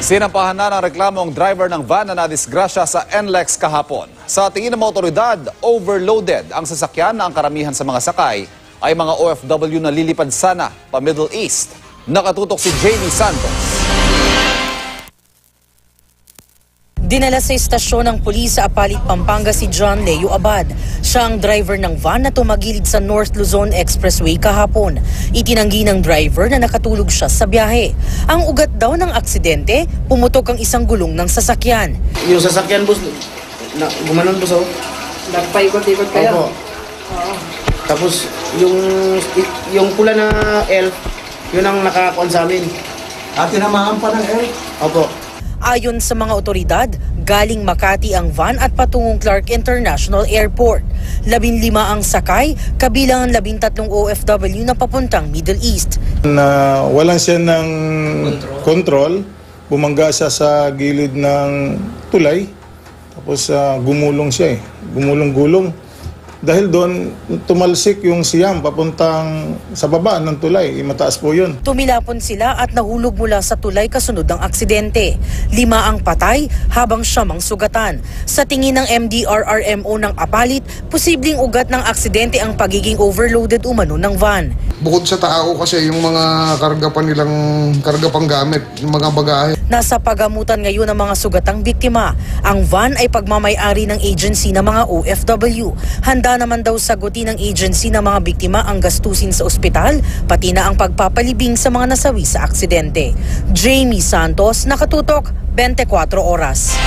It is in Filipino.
Sinampahan na ng reklamong driver ng van na nadisgrasya sa NLEX kahapon. Sa tingin ng mga otoridad, overloaded ang sasakyan na ang karamihan sa mga sakay ay mga OFW na lilipad sana pa Middle East. Nakatutok si Jamie Santos. Dinala sa istasyon ng pulis sa Apalit, Pampanga si John Leo Abad. Siya ang driver ng van na tumagilid sa North Luzon Expressway kahapon. Itinanggi ng driver na nakatulog siya sa biyahe. Ang ugat daw ng aksidente, pumutok ang isang gulong ng sasakyan. Yung sasakyan, boss, gumanon, boss, oh. Nagpaikot-ikot kayo? Opo. Oo. Tapos, yung pula na L, yun ang nakakuan sa amin. At tinamahan pa ng L? Opo. Ayon sa mga otoridad, galing Makati ang van at patungong Clark International Airport. 15 ang sakay, kabilang ang 13 OFW na papuntang Middle East. Walang siya ng control, bumangga siya sa gilid ng tulay, tapos gumulong siya gumulong-gulong. Dahil doon, tumalsik yung siyam papuntang sa baba ng tulay. Mataas po yun. Tumilapon sila at nahulog mula sa tulay kasunod ng aksidente. 5 ang patay habang 7 ang sugatan. Sa tingin ng MDRRMO ng Apalit, posibleng ugat ng aksidente ang pagiging overloaded umano ng van. Bukod sa tao kasi yung mga karga pang gamit, yung mga bagahe. Nasa pagamutan ngayon ang mga sugatang biktima. Ang van ay pagmamay-ari ng agency ng mga OFW. Handa naman daw sagutin ng agency ng mga biktima ang gastusin sa ospital, pati na ang pagpapalibing sa mga nasawi sa aksidente. Jamie Santos, Nakatutok, 24 Oras.